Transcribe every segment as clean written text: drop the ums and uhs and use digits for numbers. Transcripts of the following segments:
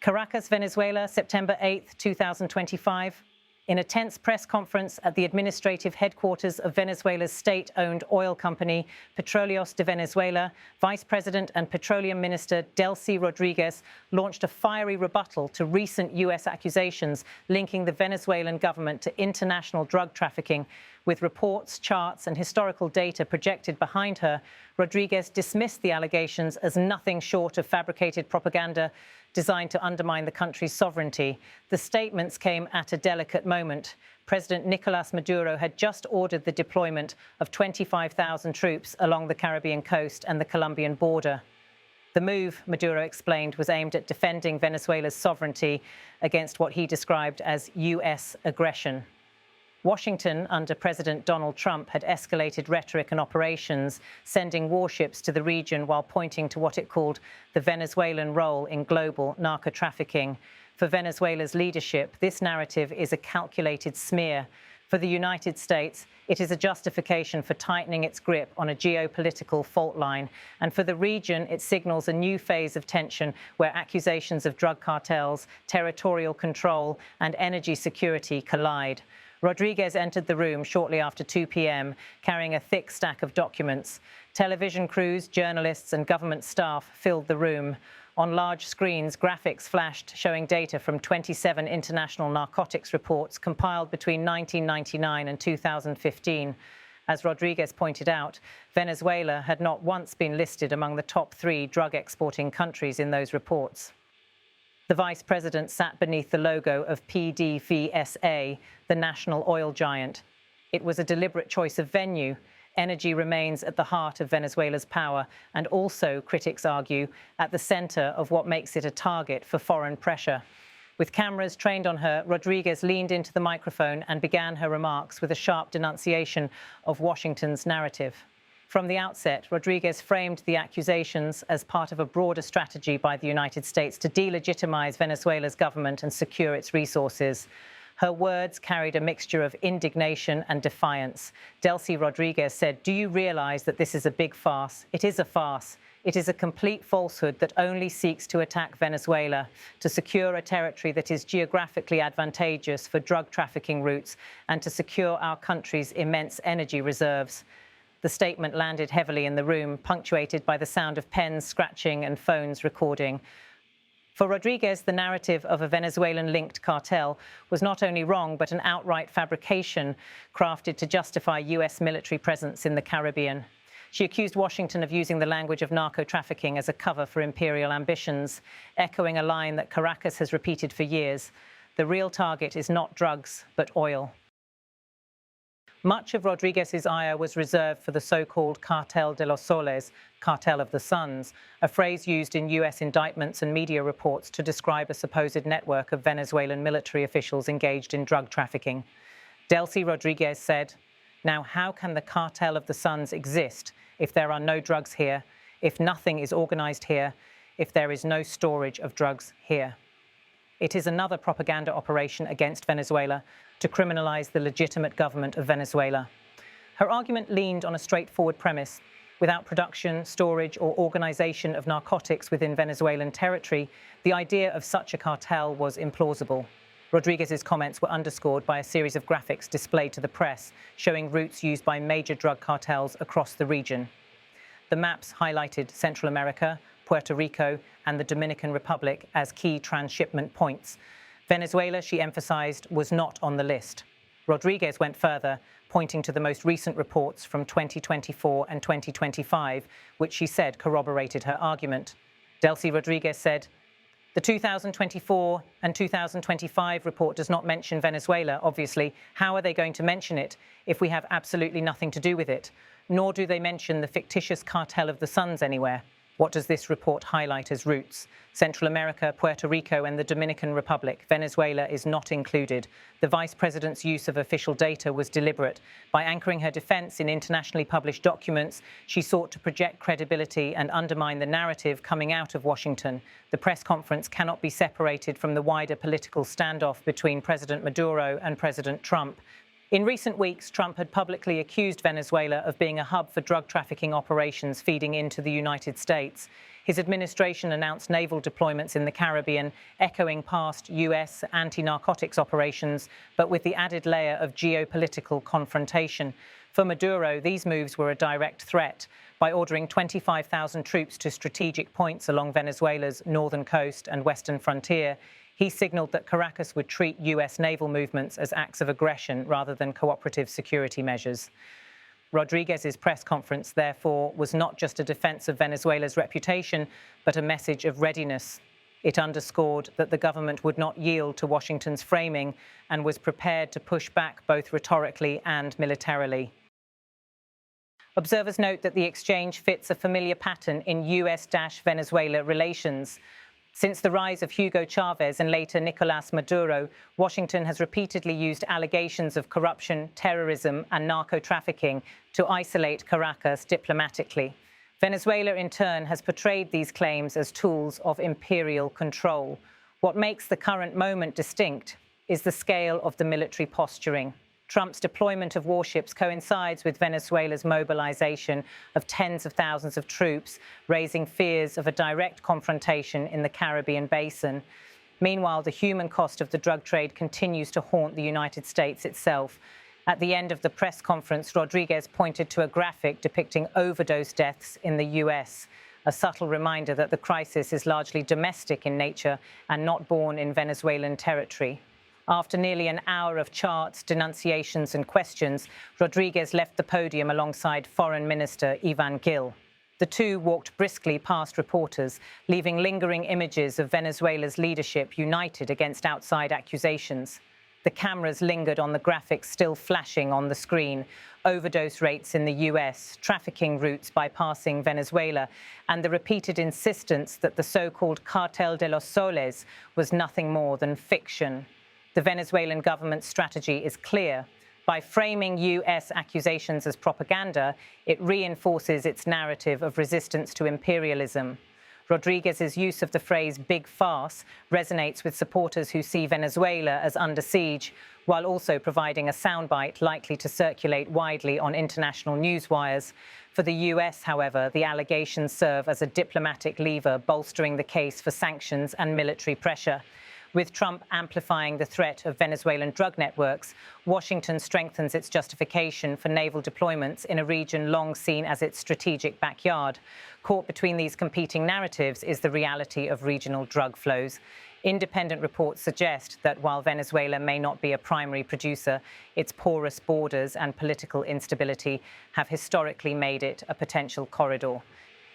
Caracas, Venezuela, September 8, 2025. In a tense press conference at the administrative headquarters of Venezuela's state-owned oil company, Petróleos de Venezuela, Vice President and Petroleum Minister Delcy Rodríguez launched a fiery rebuttal to recent U.S. accusations linking the Venezuelan government to international drug trafficking. With reports, charts and historical data projected behind her, Rodríguez dismissed the allegations as nothing short of fabricated propaganda designed to undermine the country's sovereignty. The statements came at a delicate moment. President Nicolás Maduro had just ordered the deployment of 25,000 troops along the Caribbean coast and the Colombian border. The move, Maduro explained, was aimed at defending Venezuela's sovereignty against what he described as U.S. aggression. Washington, under President Donald Trump, had escalated rhetoric and operations, sending warships to the region while pointing to what it called the Venezuelan role in global narco-trafficking. For Venezuela's leadership, this narrative is a calculated smear. For the United States, it is a justification for tightening its grip on a geopolitical fault line. And for the region, it signals a new phase of tension where accusations of drug cartels, territorial control, and energy security collide. Rodríguez entered the room shortly after 2 p.m., carrying a thick stack of documents. Television crews, journalists and government staff filled the room. On large screens, graphics flashed showing data from 27 international narcotics reports compiled between 1999 and 2015. As Rodríguez pointed out, Venezuela had not once been listed among the top 3 drug-exporting countries in those reports. The vice president sat beneath the logo of PDVSA, the national oil giant. It was a deliberate choice of venue. Energy remains at the heart of Venezuela's power and also, critics argue, at the center of what makes it a target for foreign pressure. With cameras trained on her, Rodríguez leaned into the microphone and began her remarks with a sharp denunciation of Washington's narrative. From the outset, Rodríguez framed the accusations as part of a broader strategy by the United States to delegitimize Venezuela's government and secure its resources. Her words carried a mixture of indignation and defiance. Delcy Rodríguez said, "Do you realize that this is a big farce? It is a farce. It is a complete falsehood that only seeks to attack Venezuela, to secure a territory that is geographically advantageous for drug trafficking routes, and to secure our country's immense energy reserves." The statement landed heavily in the room, punctuated by the sound of pens scratching and phones recording. For Rodríguez, the narrative of a Venezuelan-linked cartel was not only wrong, but an outright fabrication crafted to justify U.S. military presence in the Caribbean. She accused Washington of using the language of narco-trafficking as a cover for imperial ambitions, echoing a line that Caracas has repeated for years: the real target is not drugs, but oil. Much of Rodríguez's ire was reserved for the so-called Cartel de los Soles, Cartel of the Suns, a phrase used in U.S. indictments and media reports to describe a supposed network of Venezuelan military officials engaged in drug trafficking. Delcy Rodríguez said, "Now, how can the Cartel of the Suns exist if there are no drugs here, if nothing is organized here, if there is no storage of drugs here?" It is another propaganda operation against Venezuela to criminalize the legitimate government of Venezuela. Her argument leaned on a straightforward premise. Without production, storage, or organization of narcotics within Venezuelan territory, the idea of such a cartel was implausible. Rodríguez's comments were underscored by a series of graphics displayed to the press, showing routes used by major drug cartels across the region. The maps highlighted Central America, Puerto Rico, and the Dominican Republic as key transshipment points. Venezuela, she emphasized, was not on the list. Rodríguez went further, pointing to the most recent reports from 2024 and 2025, which she said corroborated her argument. Delcy Rodríguez said, "The 2024 and 2025 report does not mention Venezuela, obviously. How are they going to mention it if we have absolutely nothing to do with it? Nor do they mention the fictitious Cartel of the Suns anywhere. What does this report highlight as routes? Central America, Puerto Rico, and the Dominican Republic. Venezuela is not included. The vice president's use of official data was deliberate. By anchoring her defense in internationally published documents, she sought to project credibility and undermine the narrative coming out of Washington. The press conference cannot be separated from the wider political standoff between President Maduro and President Trump. In recent weeks, Trump had publicly accused Venezuela of being a hub for drug trafficking operations feeding into the United States. His administration announced naval deployments in the Caribbean, echoing past US anti-narcotics operations, but with the added layer of geopolitical confrontation. For Maduro, these moves were a direct threat. By ordering 25,000 troops to strategic points along Venezuela's northern coast and western frontier, he signaled that Caracas would treat US naval movements as acts of aggression rather than cooperative security measures. Rodríguez's press conference, therefore, was not just a defense of Venezuela's reputation, but a message of readiness. It underscored that the government would not yield to Washington's framing and was prepared to push back both rhetorically and militarily. Observers note that the exchange fits a familiar pattern in US-Venezuela relations. Since the rise of Hugo Chavez and later Nicolás Maduro, Washington has repeatedly used allegations of corruption, terrorism, and narco-trafficking to isolate Caracas diplomatically. Venezuela, in turn, has portrayed these claims as tools of imperial control. What makes the current moment distinct is the scale of the military posturing. Trump's deployment of warships coincides with Venezuela's mobilization of tens of thousands of troops, raising fears of a direct confrontation in the Caribbean basin. Meanwhile, the human cost of the drug trade continues to haunt the United States itself. At the end of the press conference, Rodríguez pointed to a graphic depicting overdose deaths in the US, a subtle reminder that the crisis is largely domestic in nature and not born in Venezuelan territory. After nearly an hour of charts, denunciations and questions, Rodríguez left the podium alongside Foreign Minister Iván Gil. The two walked briskly past reporters, leaving lingering images of Venezuela's leadership united against outside accusations. The cameras lingered on the graphics still flashing on the screen: overdose rates in the US, trafficking routes bypassing Venezuela, and the repeated insistence that the so-called Cartel de los Soles was nothing more than fiction. The Venezuelan government's strategy is clear. By framing US accusations as propaganda, it reinforces its narrative of resistance to imperialism. Rodríguez's use of the phrase "big farce" resonates with supporters who see Venezuela as under siege, while also providing a soundbite likely to circulate widely on international news wires. For the US, however, the allegations serve as a diplomatic lever bolstering the case for sanctions and military pressure. With Trump amplifying the threat of Venezuelan drug networks, Washington strengthens its justification for naval deployments in a region long seen as its strategic backyard. Caught between these competing narratives is the reality of regional drug flows. Independent reports suggest that while Venezuela may not be a primary producer, its porous borders and political instability have historically made it a potential corridor.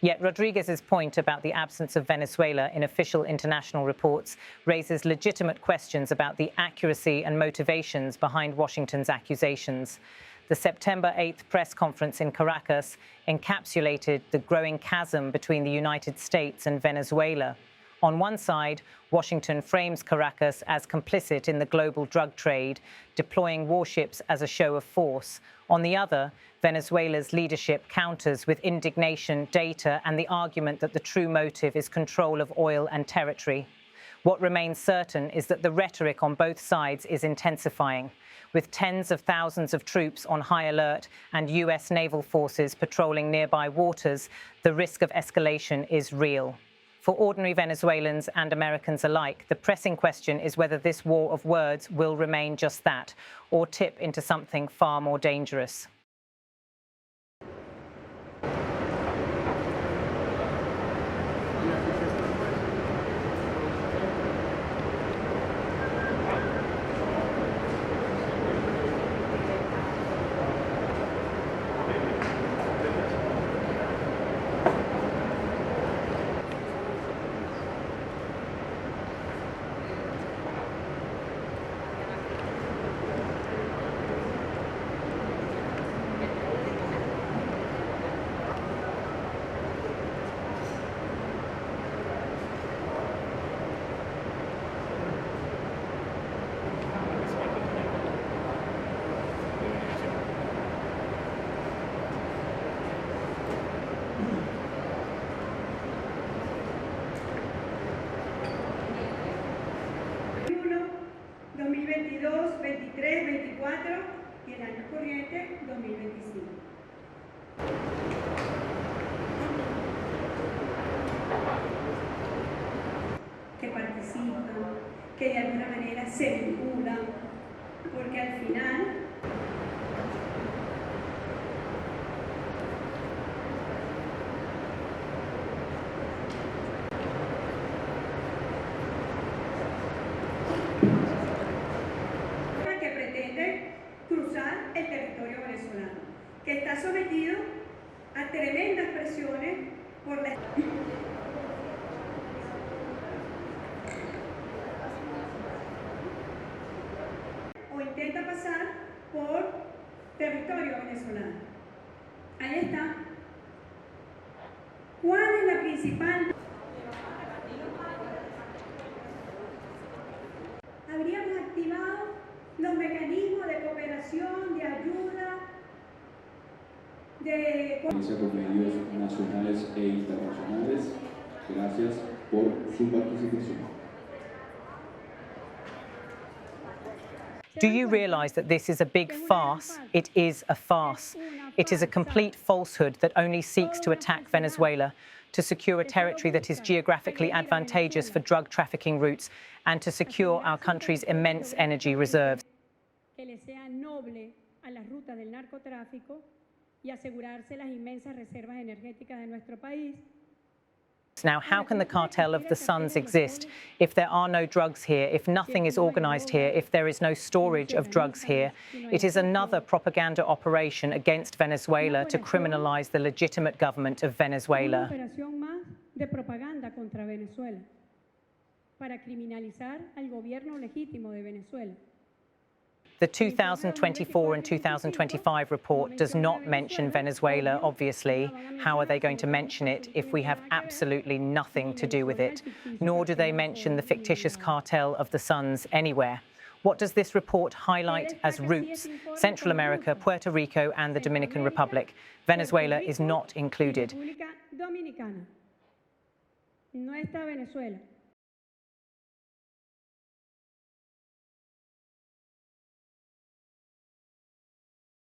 Yet Rodríguez's point about the absence of Venezuela in official international reports raises legitimate questions about the accuracy and motivations behind Washington's accusations. The September 8th press conference in Caracas encapsulated the growing chasm between the United States and Venezuela. On one side, Washington frames Caracas as complicit in the global drug trade, deploying warships as a show of force. On the other, Venezuela's leadership counters with indignation, data, and the argument that the true motive is control of oil and territory. What remains certain is that the rhetoric on both sides is intensifying. With tens of thousands of troops on high alert and US naval forces patrolling nearby waters, the risk of escalation is real. For ordinary Venezuelans and Americans alike, the pressing question is whether this war of words will remain just that, or tip into something far more dangerous. que participan, que de alguna manera se vinculan, porque al final que pretende cruzar el territorio venezolano, que está sometido a tremendas presiones por la o intenta pasar por territorio venezolano. Ahí está. ¿Cuál es la principal? Habríamos activado los mecanismos de cooperación, de ayuda, con medios nacionales e internacionales. Gracias por su participación. Do you realise that this is a big farce? It is a farce. It is a complete falsehood that only seeks to attack Venezuela, to secure a territory that is geographically advantageous for drug trafficking routes and to secure our country's immense energy reserves. Que le sea noble a las rutas del narcotráfico y asegurarse las inmensas reservas energéticas de nuestro país. Now, how can the cartel of the Suns exist if there are no drugs here, if nothing is organised here, if there is no storage of drugs here? It is another propaganda operation against Venezuela to criminalise the legitimate government of Venezuela. Una operación más de propaganda contra Venezuela para criminalizar al gobierno legítimo de Venezuela. The 2024 and 2025 report does not mention Venezuela, obviously. How are they going to mention it if we have absolutely nothing to do with it? Nor do they mention the fictitious cartel of the Suns anywhere. What does this report highlight as routes? Central America, Puerto Rico and the Dominican Republic. Venezuela is not included. No está Venezuela.